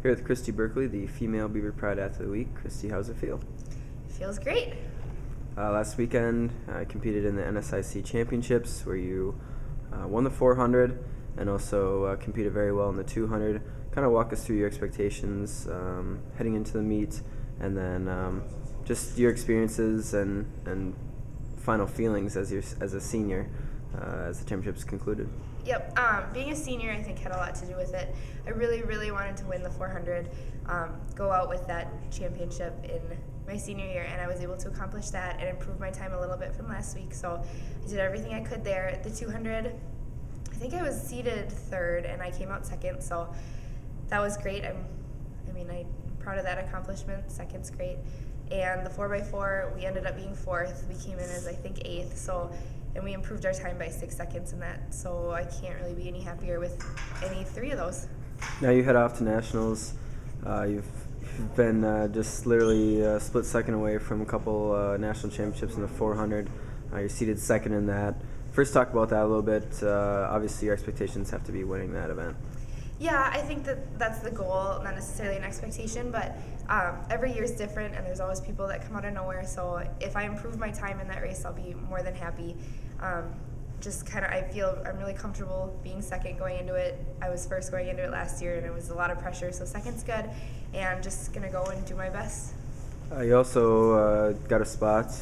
Here with Kristi Buerkle, the female Beaver Pride Athlete of the Week. Kristi, how's it feel? It feels great. Last weekend, I competed in the NSIC Championships where you won the 400 and also competed very well in the 200. Kind of walk us through your expectations heading into the meet, and then just your experiences and final feelings as a senior as the championships concluded. Yep, being a senior I think had a lot to do with it. I really wanted to win the 400, go out with that championship in my senior year, and I was able to accomplish that and improve my time a little bit from last week. So I did everything I could there. The 200, I think I was seated third and I came out second, so that was great. I'm proud of that accomplishment. Second's great. And the 4x4, we ended up being fourth. We came in as I think eighth, and we improved our time by 6 seconds in that, so I can't really be any happier with any three of those. Now you head off to nationals. You've been just literally a split second away from a couple national championships in the 400. You're seated second in that. First, talk about that a little bit. Obviously, your expectations have to be winning that event. Yeah, I think that's the goal, not necessarily an expectation, but every year is different and there's always people that come out of nowhere, so if I improve my time in that race, I'll be more than happy. I feel I'm really comfortable being second going into it. I was first going into it last year and it was a lot of pressure, so second's good, and just going to go and do my best. You also got a spot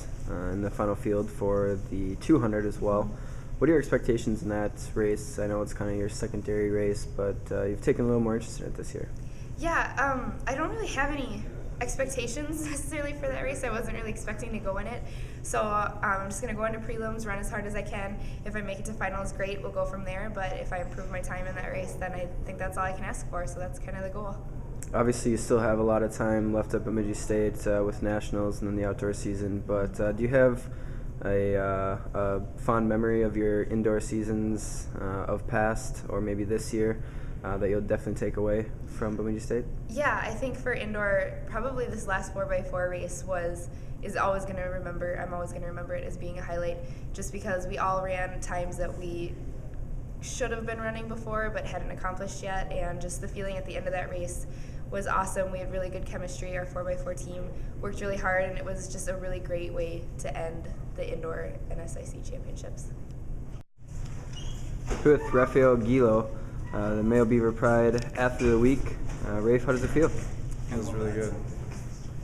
in the final field for the 200 as well. What are your expectations in that race? I know it's kind of your secondary race, but you've taken a little more interest in it this year. Yeah, I don't really have any expectations necessarily for that race. I wasn't really expecting to go in it. So I'm just going to go into prelims, run as hard as I can. If I make it to finals, great, we'll go from there. But if I improve my time in that race, then I think that's all I can ask for. So that's kind of the goal. Obviously, you still have a lot of time left up at Bemidji State with nationals and then the outdoor season. But do you have a fond memory of your indoor seasons of past, or maybe this year, that you'll definitely take away from Bemidji State? Yeah, I think for indoor, probably this last 4x4 race is always going to remember. I'm always going to remember it as being a highlight, just because we all ran times that we should have been running before but hadn't accomplished yet, and just the feeling at the end of that race was awesome. We had really good chemistry. Our 4x4 team worked really hard, and it was just a really great way to end the indoor NSIC championships. With Raphael Gelo, the male Beaver Pride Athlete of the Week. Rafe, how does it feel? Feels really good.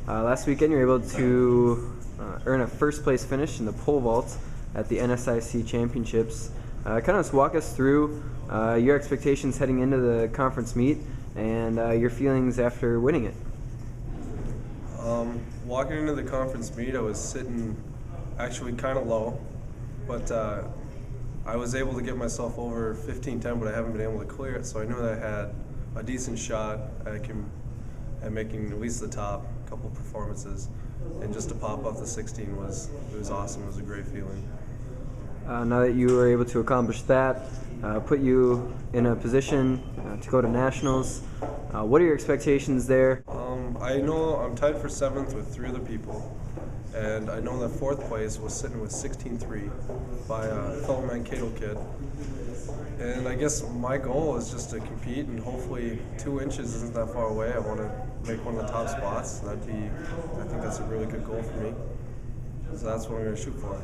Last weekend you were able to earn a first place finish in the pole vault at the NSIC Championships. Kind of just walk us through your expectations heading into the conference meet and your feelings after winning it. Walking into the conference meet, I was sitting actually kind of low, but I was able to get myself over 15:10, but I haven't been able to clear it, so I knew that I had a decent shot at making at least the top couple performances, and just to pop off the 16 was awesome. It was a great feeling. Now that you were able to accomplish that, put you in a position to go to nationals. What are your expectations there? I know I'm tied for 7th with 3 other people, and I know that 4th place was sitting with 16-3 by a fellow Mankato kid. And I guess my goal is just to compete, and hopefully 2 inches isn't that far away. I want to make one of the top spots. I think that's a really good goal for me. So that's what I'm going to shoot for.